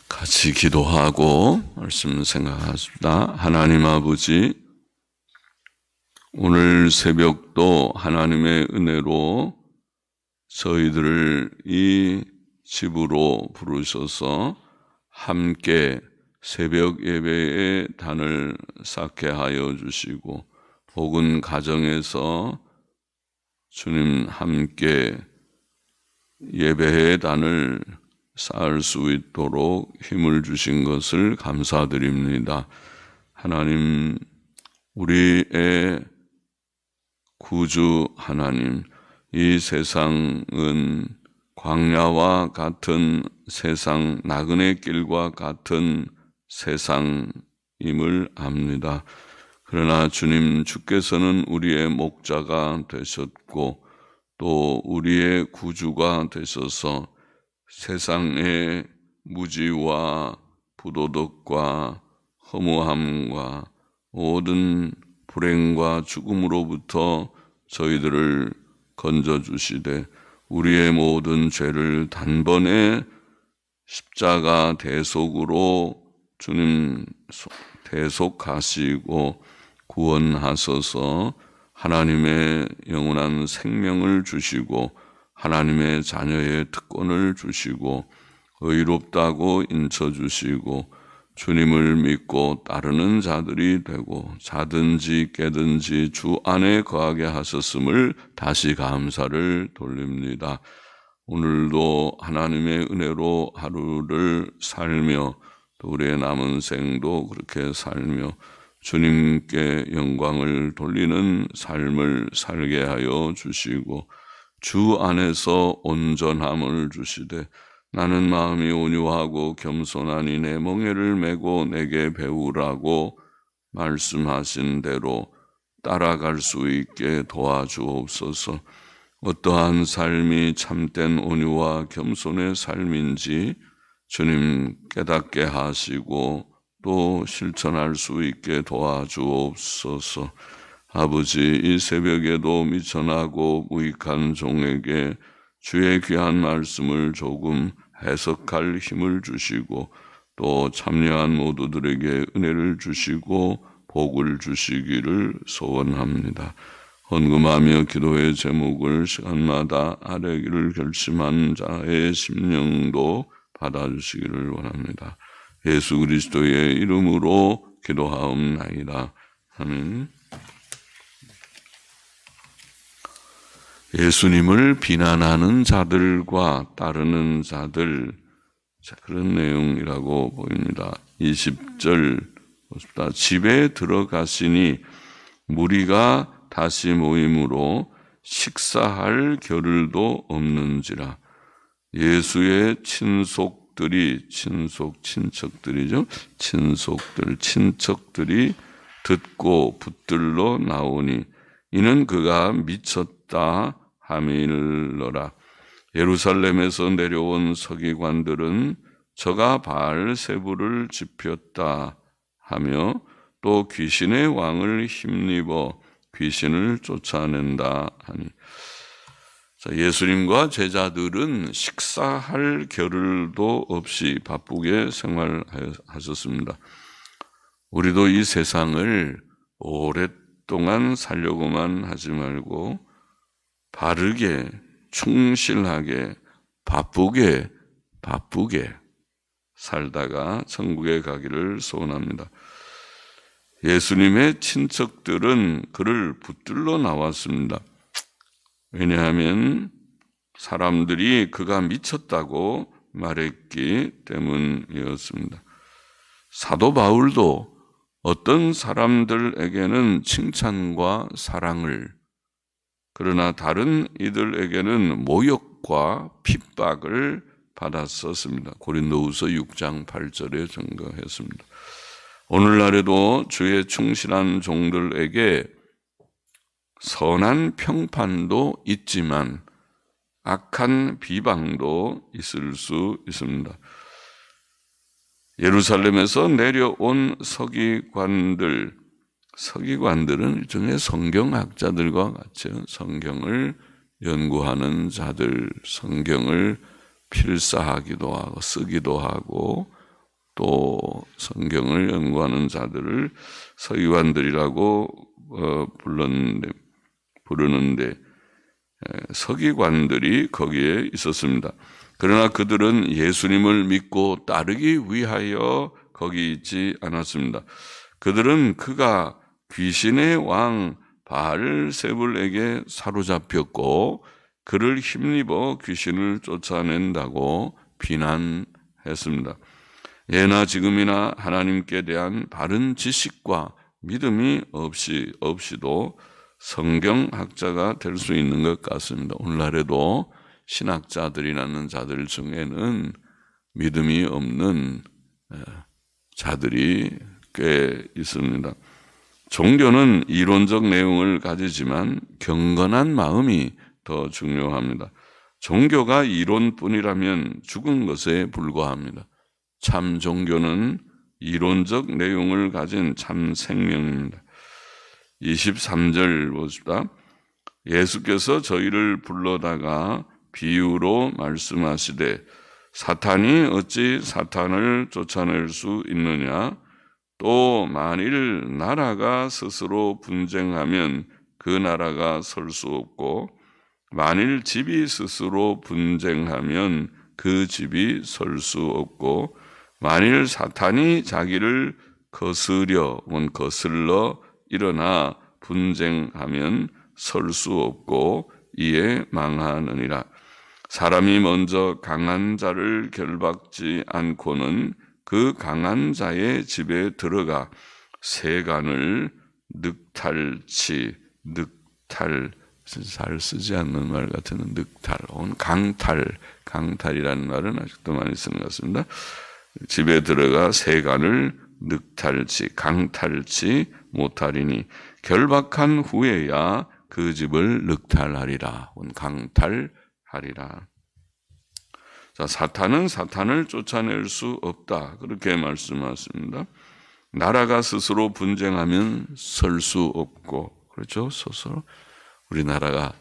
같이 기도하고 말씀 생각하십니다. 하나님 아버지, 오늘 새벽도 하나님의 은혜로 저희들을 이 집으로 부르셔서 함께 새벽 예배의 단을 쌓게 하여 주시고, 복은 가정에서 주님 함께 예배의 단을 쌓을 수 있도록 힘을 주신 것을 감사드립니다. 하나님, 우리의 구주 하나님, 이 세상은 광야와 같은 세상, 나그네 길과 같은 세상임을 압니다. 그러나 주님, 주께서는 우리의 목자가 되셨고 또 우리의 구주가 되셔서 세상의 무지와 부도덕과 허무함과 모든 불행과 죽음으로부터 저희들을 건져주시되, 우리의 모든 죄를 단번에 십자가 대속으로 주님 대속하시고 구원하셔서 하나님의 영원한 생명을 주시고 하나님의 자녀의 특권을 주시고 의롭다고 인쳐주시고 주님을 믿고 따르는 자들이 되고 자든지 깨든지 주 안에 거하게 하셨음을 다시 감사를 돌립니다. 오늘도 하나님의 은혜로 하루를 살며 또 우리의 남은 생도 그렇게 살며 주님께 영광을 돌리는 삶을 살게 하여 주시고 주 안에서 온전함을 주시되, 나는 마음이 온유하고 겸손하니 내 멍에를 메고 내게 배우라고 말씀하신 대로 따라갈 수 있게 도와주옵소서. 어떠한 삶이 참된 온유와 겸손의 삶인지 주님 깨닫게 하시고 또 실천할 수 있게 도와주옵소서. 아버지, 이 새벽에도 미천하고 무익한 종에게 주의 귀한 말씀을 조금 해석할 힘을 주시고 또 참여한 모두들에게 은혜를 주시고 복을 주시기를 소원합니다. 헌금하며 기도의 제목을 시간마다 아뢰기를 결심한 자의 심령도 받아주시기를 원합니다. 예수 그리스도의 이름으로 기도하옵나이다. 아멘. 예수님을 비난하는 자들과 따르는 자들, 그런 내용이라고 보입니다. 20절 보십시다. 집에 들어가시니 무리가 다시 모임으로 식사할 겨를도 없는지라. 예수의 친척들이 듣고 붙들러 나오니 이는 그가 미쳤다 함이러라. 예루살렘에서 내려온 서기관들은 저가 바알세불을 지폈다 하며 또 귀신의 왕을 힘입어 귀신을 쫓아낸다 하니. 예수님과 제자들은 식사할 겨를도 없이 바쁘게 생활하셨습니다. 우리도 이 세상을 오랫동안 살려고만 하지 말고 바르게, 충실하게, 바쁘게 살다가 천국에 가기를 소원합니다. 예수님의 친척들은 그를 붙들러 나왔습니다. 왜냐하면 사람들이 그가 미쳤다고 말했기 때문이었습니다. 사도 바울도 어떤 사람들에게는 칭찬과 사랑을, 그러나 다른 이들에게는 모욕과 핍박을 받았었습니다. 고린도후서 6장 8절에 증거했습니다. 오늘날에도 주의 충실한 종들에게 선한 평판도 있지만 악한 비방도 있을 수 있습니다. 예루살렘에서 내려온 서기관들은 일종의 성경학자들과 같이 성경을 연구하는 자들, 성경을 필사하기도 하고 쓰기도 하고 또 성경을 연구하는 자들을 서기관들이라고 부르는데 서기관들이 거기에 있었습니다. 그러나 그들은 예수님을 믿고 따르기 위하여 거기 있지 않았습니다. 그들은 그가 귀신의 왕 바알세불에게 사로잡혔고 그를 힘입어 귀신을 쫓아낸다고 비난했습니다. 예나 지금이나 하나님께 대한 바른 지식과 믿음이 없이도 성경학자가 될 수 있는 것 같습니다. 오늘날에도 신학자들이라는 자들 중에는 믿음이 없는 자들이 꽤 있습니다. 종교는 이론적 내용을 가지지만 경건한 마음이 더 중요합니다. 종교가 이론뿐이라면 죽은 것에 불과합니다. 참 종교는 이론적 내용을 가진 참 생명입니다. 23절 보십시다. 예수께서 저희를 불러다가 비유로 말씀하시되 사탄이 어찌 사탄을 쫓아낼 수 있느냐? 또 만일 나라가 스스로 분쟁하면 그 나라가 설 수 없고 만일 집이 스스로 분쟁하면 그 집이 설 수 없고 만일 사탄이 자기를 거슬러 일어나 분쟁하면 설 수 없고 이에 망하느니라. 사람이 먼저 강한 자를 결박지 않고는 그 강한 자의 집에 들어가 세간을 잘 쓰지 않는 말 같은 강탈이라는 말은 아직도 많이 쓰는 것 같습니다. 집에 들어가 세간을 강탈치 못하리니 결박한 후에야 그 집을 늑탈하리라. 강탈하리라. 자, 사탄은 사탄을 쫓아낼 수 없다. 그렇게 말씀하십니다. 나라가 스스로 분쟁하면 설 수 없고, 그렇죠? 스스로. 우리나라가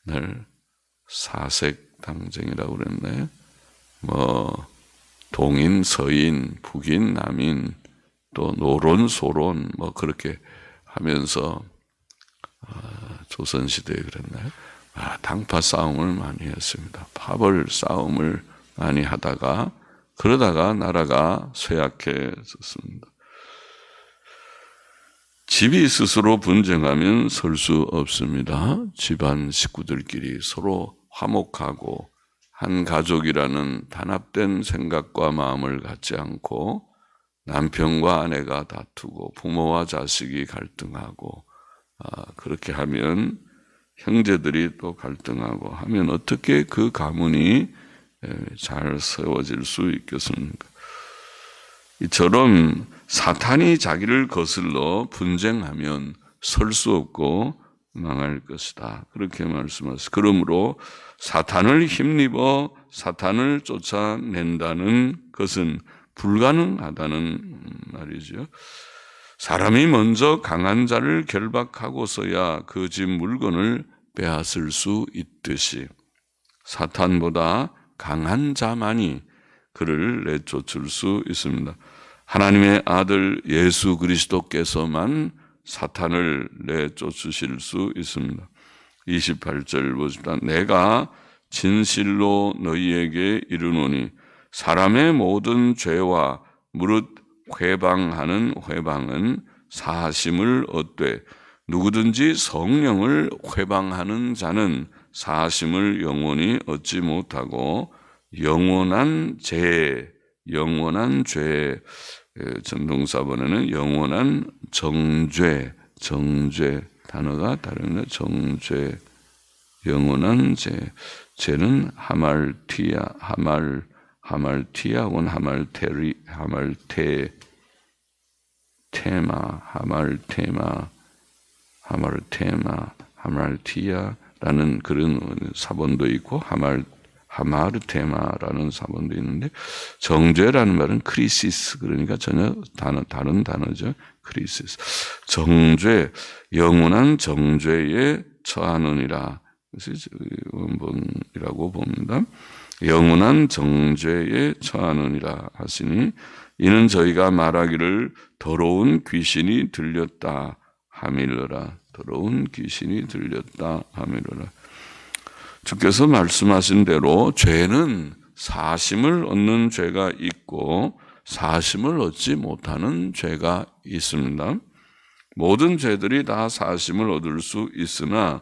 늘 사색당쟁이라고 그랬네. 동인, 서인, 북인, 남인, 또 노론, 소론, 그렇게 하면서, 조선시대에 그랬나요? 당파 싸움을 많이 했습니다. 파벌 싸움을 많이 하다가, 그러다가 나라가 쇠약해졌습니다. 집이 스스로 분쟁하면 설 수 없습니다. 집안 식구들끼리 서로 화목하고 한 가족이라는 단합된 생각과 마음을 갖지 않고 남편과 아내가 다투고 부모와 자식이 갈등하고 그렇게 하면 형제들이 또 갈등하고 하면 어떻게 그 가문이 잘 세워질 수 있겠습니까? 이처럼 사탄이 자기를 거슬러 분쟁하면 설 수 없고 망할 것이다. 그렇게 말씀하셨어요. 그러므로 사탄을 힘입어 사탄을 쫓아낸다는 것은 불가능하다는 말이죠. 사람이 먼저 강한 자를 결박하고서야 그 집 물건을 빼앗을 수 있듯이 사탄보다 강한 자만이 그를 내쫓을 수 있습니다. 하나님의 아들 예수 그리스도께서만 사탄을 내쫓으실 수 있습니다. 28절 보십시다. 내가 진실로 너희에게 이르노니 사람의 모든 죄와 무릇 회방하는 회방은 사하심을 얻되 누구든지 성령을 회방하는 자는 사하심을 영원히 얻지 못하고 영원한 죄 전동사본에는 영원한 정죄 단어가 다릅니다. 정죄, 영원한 죄는 하말티아 원 하말티아라는 그런 사본도 있고 하마르테마라는 사본도 있는데 정죄라는 말은 크리시스 그러니까 전혀 다른 단어죠. 크리시스 정죄 영원한 정죄에 처하느니라 그것이 원본이라고 봅니다. 영원한 정죄에 처하느니라 하시니 이는 저희가 말하기를 더러운 귀신이 들렸다 하밀러라. 더러운 귀신이 들렸다 하밀러라. 주께서 말씀하신 대로 죄는 사심을 얻는 죄가 있고 사심을 얻지 못하는 죄가 있습니다. 모든 죄들이 다 사심을 얻을 수 있으나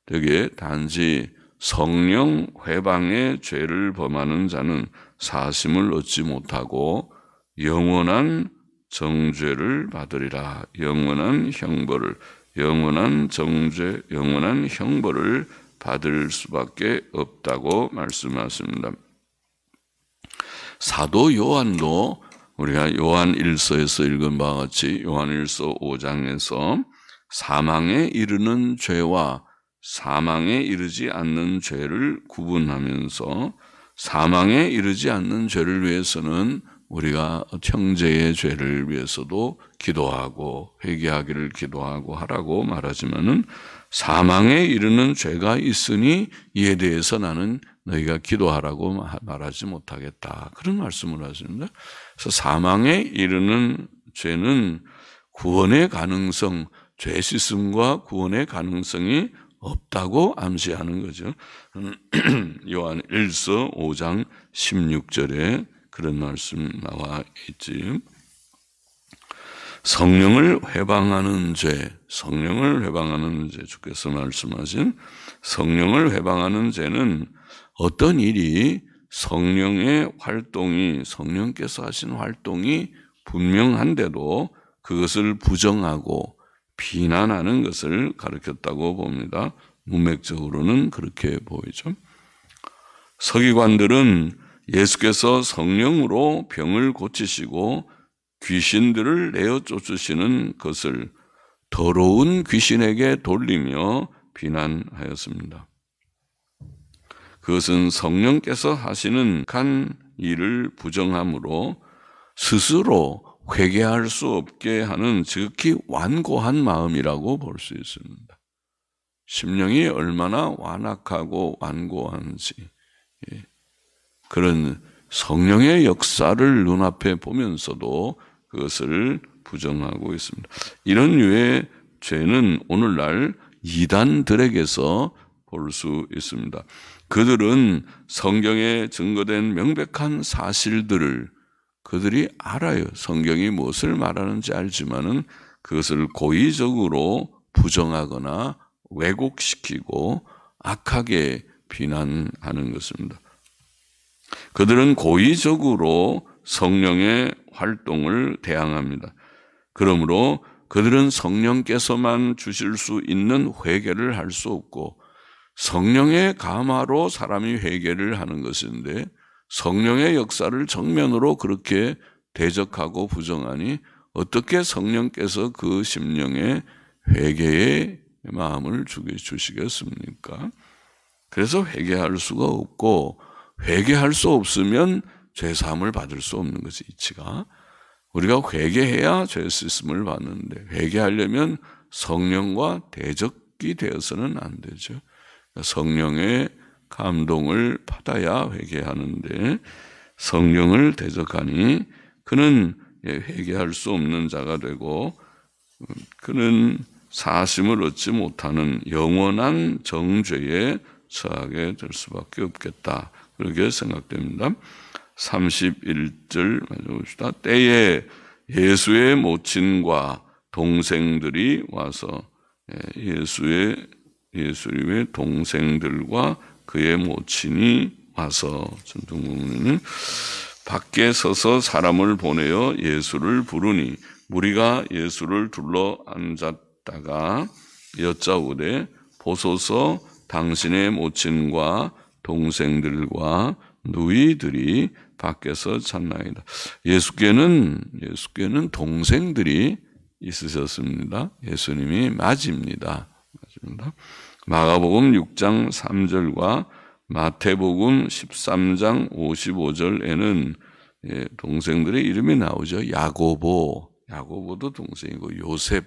되게 단지 성령 회방의 죄를 범하는 자는 사심을 얻지 못하고 영원한 정죄를 받으리라. 영원한 형벌을, 영원한 정죄, 영원한 형벌을 받을 수밖에 없다고 말씀하십니다. 사도 요한도 우리가 요한 1서에서 읽은 바와 같이 요한 1서 5장에서 사망에 이르는 죄와 사망에 이르지 않는 죄를 구분하면서 사망에 이르지 않는 죄를 위해서는 우리가 형제의 죄를 위해서도 기도하고 회개하기를 기도하고 하라고 말하지만은 사망에 이르는 죄가 있으니 이에 대해서 나는 너희가 기도하라고 말하지 못하겠다. 그런 말씀을 하십니다. 그래서 사망에 이르는 죄는 구원의 가능성, 죄 씻음과 구원의 가능성이 없다고 암시하는 거죠. 요한 1서 5장 16절에 그런 말씀 나와 있지. 성령을 회방하는 죄, 성령을 회방하는 죄, 주께서 말씀하신 성령을 회방하는 죄는 어떤 일이 성령의 활동이, 성령께서 하신 활동이 분명한데도 그것을 부정하고 비난하는 것을 가르쳤다고 봅니다. 문맥적으로는 그렇게 보이죠. 서기관들은 예수께서 성령으로 병을 고치시고 귀신들을 내어 쫓으시는 것을 더러운 귀신에게 돌리며 비난하였습니다. 그것은 성령께서 하시는 간 일을 부정함으로 스스로 회개할 수 없게 하는 지극히 완고한 마음이라고 볼 수 있습니다. 심령이 얼마나 완악하고 완고한지 그런 성령의 역사를 눈앞에 보면서도 그것을 부정하고 있습니다. 이런 류의 죄는 오늘날 이단들에게서 볼 수 있습니다. 그들은 성경에 증거된 명백한 사실들을 그들이 알아요. 성경이 무엇을 말하는지 알지만은 그것을 고의적으로 부정하거나 왜곡시키고 악하게 비난하는 것입니다. 그들은 고의적으로 성령의 활동을 대항합니다. 그러므로 그들은 성령께서만 주실 수 있는 회개를 할 수 없고 성령의 감화로 사람이 회개를 하는 것인데 성령의 역사를 정면으로 그렇게 대적하고 부정하니 어떻게 성령께서 그 심령에 회개의 마음을 주시겠습니까? 그래서 회개할 수가 없고 회개할 수 없으면 죄사함을 받을 수 없는 것이 이치가. 우리가 회개해야 죄 씻음을 받는데 회개하려면 성령과 대적이 되어서는 안 되죠. 성령의 감동을 받아야 회개하는데 성령을 대적하니 그는 회개할 수 없는 자가 되고 그는 사심을 얻지 못하는 영원한 정죄에 처하게 될 수밖에 없겠다. 그렇게 생각됩니다. 31절 봅시다. 때에 예수의 모친과 동생들이 와서 예수님의 동생들과 그의 모친이 와서 전통공문은 밖에 서서 사람을 보내어 예수를 부르니 무리가 예수를 둘러 앉았다가 여짜오되 보소서 당신의 모친과 동생들과 누이들이 밖에서 찾나이다. 예수께는 동생들이 있으셨습니다. 예수님이 맞입니다. 마가복음 6장 3절과 마태복음 13장 55절에는 동생들의 이름이 나오죠. 야고보도 동생이고 요셉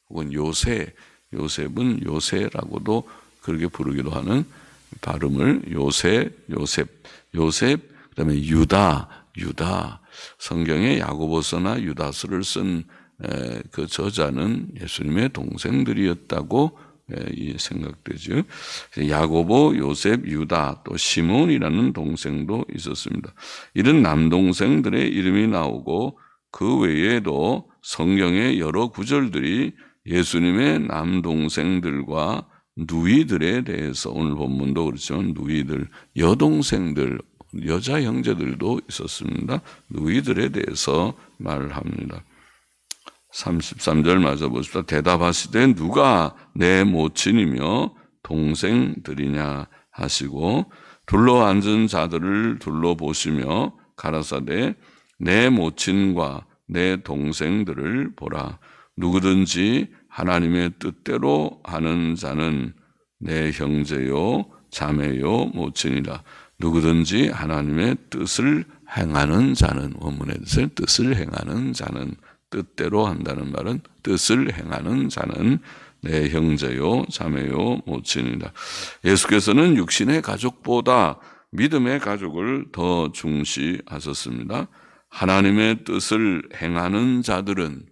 혹은 요셉은 요새라고도 그렇게 부르기도 하는 발음을 요셉, 그다음에 유다. 성경에 야고보서나 유다서를 쓴 그 저자는 예수님의 동생들이었다고 생각되죠. 야고보, 요셉, 유다, 또 시몬이라는 동생도 있었습니다. 이런 남동생들의 이름이 나오고 그 외에도 성경의 여러 구절들이 예수님의 남동생들과 누이들에 대해서, 오늘 본문도 그렇지만 누이들, 여동생들, 여자 형제들도 있었습니다. 누이들에 대해서 말합니다. 33절 맞아 보십시다. 대답하시되 누가 내 모친이며 동생들이냐 하시고 둘러앉은 자들을 둘러보시며 가라사대 내 모친과 내 동생들을 보라. 누구든지 하나님의 뜻대로 하는 자는 내 형제요 자매요 모친이라. 누구든지 하나님의 뜻을 행하는 자는, 원문의 뜻을 행하는 자는, 뜻대로 한다는 말은 뜻을 행하는 자는 내 형제요 자매요 모친이다. 예수께서는 육신의 가족보다 믿음의 가족을 더 중시하셨습니다. 하나님의 뜻을 행하는 자들은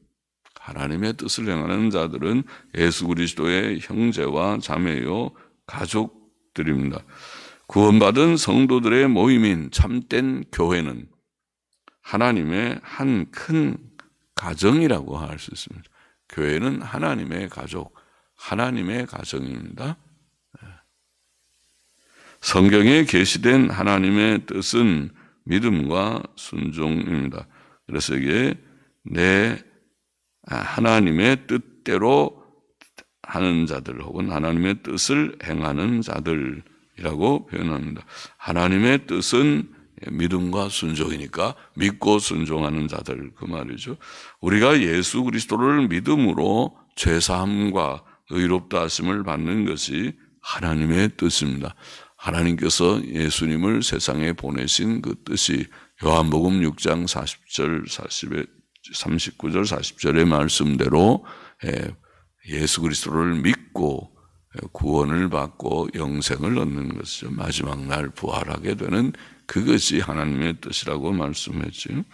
예수 그리스도의 형제와 자매요 가족들입니다. 구원받은 성도들의 모임인 참된 교회는 하나님의 한 큰 가정이라고 할 수 있습니다. 교회는 하나님의 가정입니다. 성경에 계시된 하나님의 뜻은 믿음과 순종입니다. 그래서 이게 하나님의 뜻대로 하는 자들 혹은 하나님의 뜻을 행하는 자들이라고 표현합니다. 하나님의 뜻은 믿음과 순종이니까 믿고 순종하는 자들, 그 말이죠. 우리가 예수 그리스도를 믿음으로 죄사함과 의롭다 하심을 받는 것이 하나님의 뜻입니다. 하나님께서 예수님을 세상에 보내신 그 뜻이 요한복음 6장 39절 40절의 말씀대로 예수 그리스도를 믿고 구원을 받고 영생을 얻는 것이죠. 마지막 날 부활하게 되는 그것이 하나님의 뜻이라고 말씀했죠.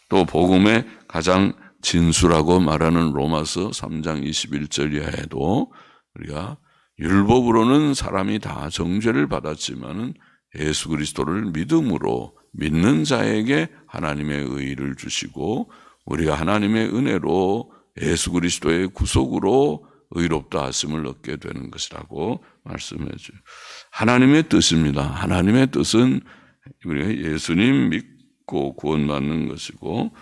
또 복음의 가장 진수라고 말하는 로마서 3장 21절 이하에도 우리가 율법으로는 사람이 다 정죄를 받았지만은 예수 그리스도를 믿음으로 믿는 자에게 하나님의 의의를 주시고 우리가 하나님의 은혜로 예수 그리스도의 구속으로 의롭다 하심을 얻게 되는 것이라고 말씀해줘요. 하나님의 뜻입니다. 하나님의 뜻은 우리가 예수님 믿고 구원받는 것이고,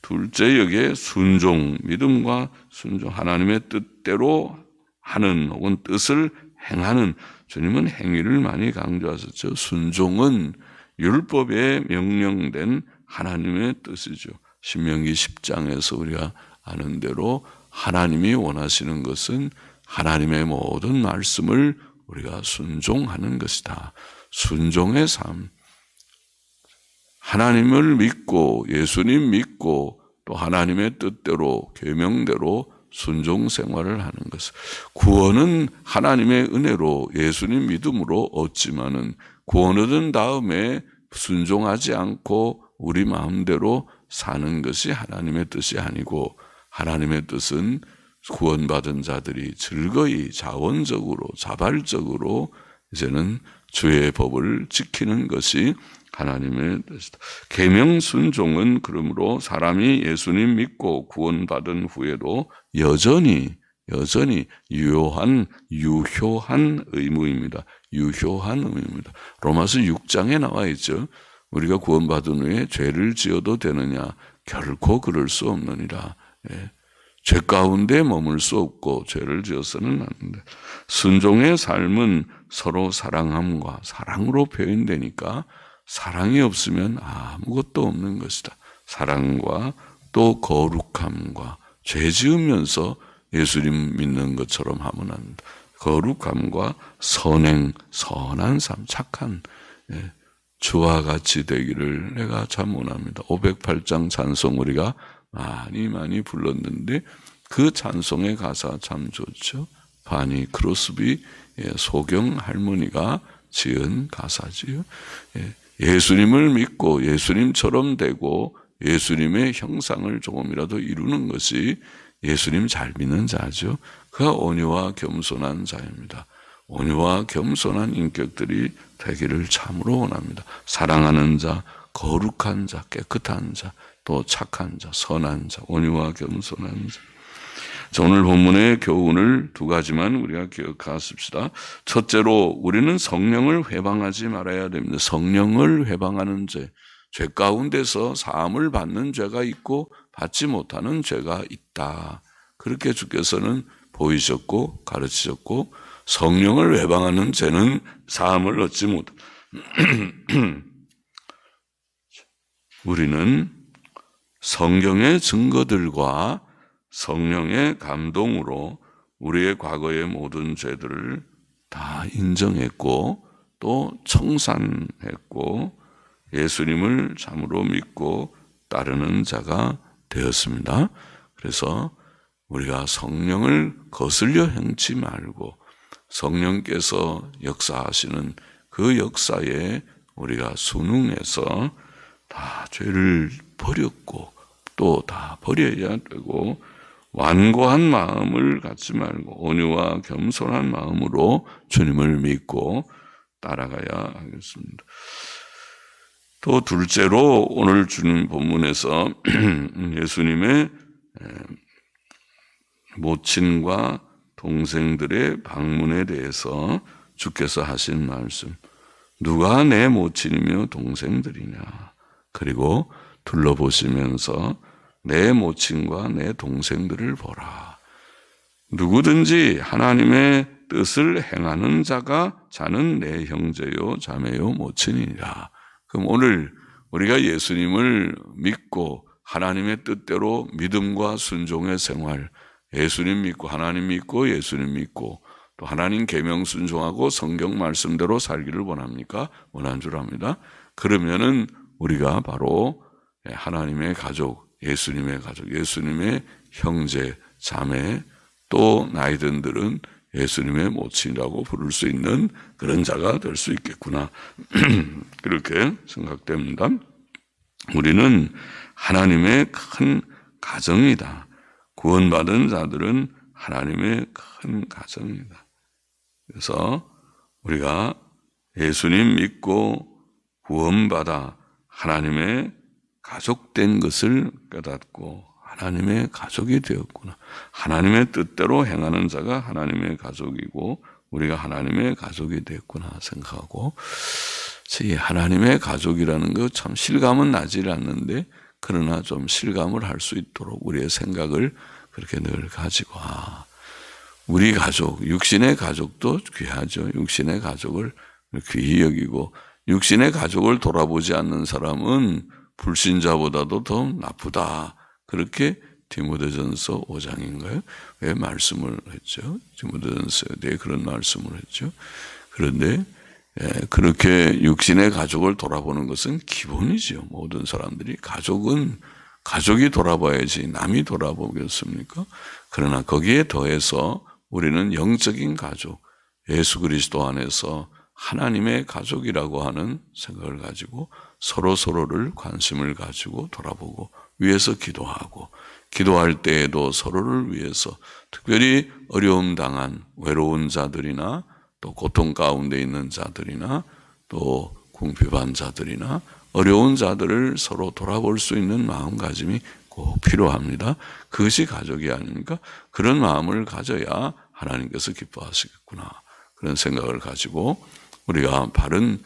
둘째 여기에 순종, 믿음과 순종, 하나님의 뜻대로 하는 혹은 뜻을 행하는, 주님은 행위를 많이 강조하셨죠. 순종은 율법에 명령된 하나님의 뜻이죠. 신명기 10장에서 우리가 아는 대로 하나님이 원하시는 것은 하나님의 모든 말씀을 우리가 순종하는 것이다. 순종의 삶. 하나님을 믿고 예수님 믿고 또 하나님의 뜻대로 계명대로 순종 생활을 하는 것. 구원은 하나님의 은혜로 예수님 믿음으로 얻지만은 구원 얻은 다음에 순종하지 않고 우리 마음대로 사는 것이 하나님의 뜻이 아니고, 하나님의 뜻은 구원받은 자들이 즐거이 자원적으로 자발적으로 이제는 주의 법을 지키는 것이 하나님의 뜻이다. 계명 순종은 그러므로 사람이 예수님 믿고 구원받은 후에도 여전히 유효한 의무입니다. 유효한 의무입니다. 로마서 6장에 나와 있죠. 우리가 구원받은 후에 죄를 지어도 되느냐? 결코 그럴 수 없느니라. 죄 가운데 머물 수 없고 죄를 지어서는 안 된다. 순종의 삶은 서로 사랑함과 사랑으로 표현되니까 사랑이 없으면 아무것도 없는 것이다. 사랑과 또 거룩함과 죄 지으면서 예수님 믿는 것처럼 하면 안 된다. 거룩함과 선행, 선한 삶, 착한 주와 같이 되기를 내가 참 원합니다. 508장 찬송 우리가 많이 불렀는데 그 찬송의 가사 참 좋죠. 파니 크로스비 소경 할머니가 지은 가사지요. 예수님을 믿고 예수님처럼 되고 예수님의 형상을 조금이라도 이루는 것이 예수님 잘 믿는 자죠. 그가 온유와 겸손한 자입니다. 온유와 겸손한 인격들이 되기를 참으로 원합니다. 사랑하는 자, 거룩한 자, 깨끗한 자, 또 착한 자, 선한 자, 온유와 겸손한 자. 자, 오늘 본문의 교훈을 두 가지만 우리가 기억하십시다. 첫째로 우리는 성령을 회방하지 말아야 됩니다. 성령을 회방하는 죄 가운데서 사함을 받는 죄가 있고 받지 못하는 죄가 있다. 그렇게 주께서는 보이셨고 가르치셨고, 성령을 회방하는 죄는 사함을 얻지 못. 우리는 성경의 증거들과 성령의 감동으로 우리의 과거의 모든 죄들을 다 인정했고 또 청산했고 예수님을 참으로 믿고 따르는 자가 되었습니다. 그래서 우리가 성령을 거슬려 행치 말고 성령께서 역사하시는 그 역사에 우리가 순응해서 다 죄를 버렸고 또 다 버려야 되고, 완고한 마음을 갖지 말고 온유와 겸손한 마음으로 주님을 믿고 따라가야 하겠습니다. 또 둘째로 오늘 주님 본문에서 예수님의 모친과 동생들의 방문에 대해서 주께서 하신 말씀, 누가 내 모친이며 동생들이냐. 그리고 둘러보시면서 내 모친과 내 동생들을 보라. 누구든지 하나님의 뜻을 행하는 자가 자는 내 형제요 자매요 모친이니라. 그럼 오늘 우리가 예수님을 믿고 하나님의 뜻대로 믿음과 순종의 생활, 예수님 믿고 하나님 믿고 예수님 믿고 또 하나님 계명 순종하고 성경 말씀대로 살기를 원합니까? 원한 줄 압니다. 그러면은 우리가 바로 하나님의 가족, 예수님의 가족, 예수님의 형제, 자매, 또 나이든들은 예수님의 모친이라고 부를 수 있는 그런 자가 될 수 있겠구나. 그렇게 생각됩니다. 우리는 하나님의 큰 가정이다. 구원받은 자들은 하나님의 큰 가정이다. 그래서 우리가 예수님 믿고 구원받아 하나님의 가족된 것을 깨닫고 하나님의 가족이 되었구나. 하나님의 뜻대로 행하는 자가 하나님의 가족이고 우리가 하나님의 가족이 됐구나 생각하고, 하나님의 가족이라는 거 참 실감은 나질 않는데 그러나 좀 실감을 할 수 있도록 우리의 생각을 그렇게 늘 가지고, 우리 가족, 육신의 가족도 귀하죠. 육신의 가족을 귀히 여기고, 육신의 가족을 돌아보지 않는 사람은 불신자보다도 더 나쁘다. 그렇게 디모데전서 5장인가요? 왜 말씀을 했죠? 디모데전서에 대해 그런 말씀을 했죠. 그런데 그렇게 육신의 가족을 돌아보는 것은 기본이죠. 모든 사람들이 가족은 가족이 돌아봐야지 남이 돌아보겠습니까? 그러나 거기에 더해서 우리는 영적인 가족, 예수 그리스도 안에서 하나님의 가족이라고 하는 생각을 가지고 서로를 관심을 가지고 돌아보고 위해서 기도하고, 기도할 때에도 서로를 위해서 특별히 어려움 당한 외로운 자들이나 또 고통 가운데 있는 자들이나 또 궁핍한 자들이나 어려운 자들을 서로 돌아볼 수 있는 마음가짐이 꼭 필요합니다. 그것이 가족이 아닙니까? 그런 마음을 가져야 하나님께서 기뻐하시겠구나. 그런 생각을 가지고 우리가 바른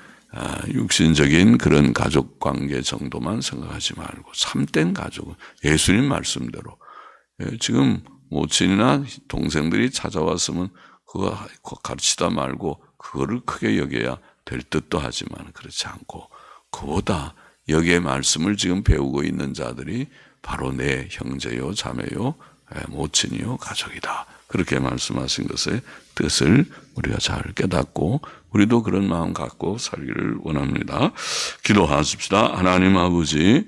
육신적인 그런 가족 관계 정도만 생각하지 말고 참된 가족은 예수님 말씀대로, 지금 모친이나 동생들이 찾아왔으면 그거 가르치다 말고 그거를 크게 여겨야 될 듯도 하지만 그렇지 않고, 그보다 여기에 말씀을 지금 배우고 있는 자들이 바로 내 형제요 자매요 모친이요 가족이다. 그렇게 말씀하신 것의 뜻을 우리가 잘 깨닫고 우리도 그런 마음 갖고 살기를 원합니다. 기도하십시다. 하나님 아버지,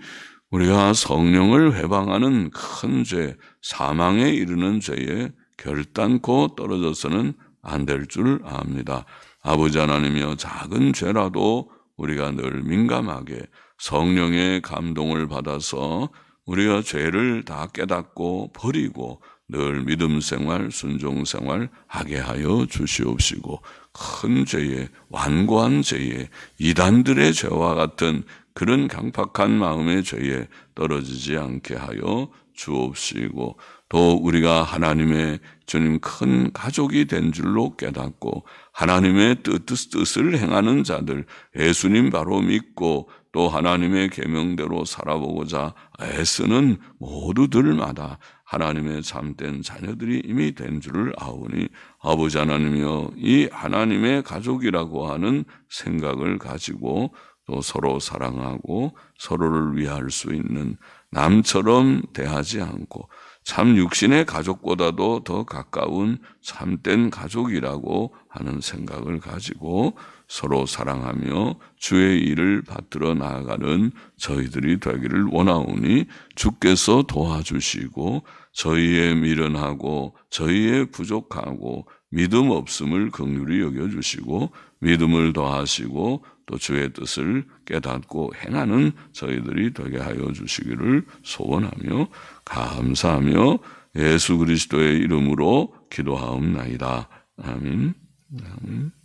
우리가 성령을 회방하는 큰 죄, 사망에 이르는 죄에 결단코 떨어져서는 안 될 줄 압니다. 아버지 하나님이여, 작은 죄라도 우리가 늘 민감하게 성령의 감동을 받아서 우리가 죄를 다 깨닫고 버리고 늘 믿음 생활, 순종 생활 하게 하여 주시옵시고, 큰 죄에, 완고한 죄에, 이단들의 죄와 같은 그런 강팍한 마음의 죄에 떨어지지 않게 하여 주옵시고, 또 우리가 하나님의 주님 큰 가족이 된 줄로 깨닫고 하나님의 뜻을 행하는 자들, 예수님 바로 믿고 또 하나님의 계명대로 살아보고자 애쓰는 모두들마다 하나님의 참된 자녀들이 이미 된 줄을 아오니, 아버지 하나님이여, 이 하나님의 가족이라고 하는 생각을 가지고 또 서로 사랑하고 서로를 위할 수 있는, 남처럼 대하지 않고 참 육신의 가족보다도 더 가까운 참된 가족이라고 하는 생각을 가지고 서로 사랑하며 주의 일을 받들어 나아가는 저희들이 되기를 원하오니, 주께서 도와주시고 저희의 미련하고 저희의 부족하고 믿음 없음을 긍휼히 여겨주시고 믿음을 더하시고 또 주의 뜻을 깨닫고 행하는 저희들이 되게 하여 주시기를 소원하며 감사하며 예수 그리스도의 이름으로 기도하옵나이다. 아멘. 아멘.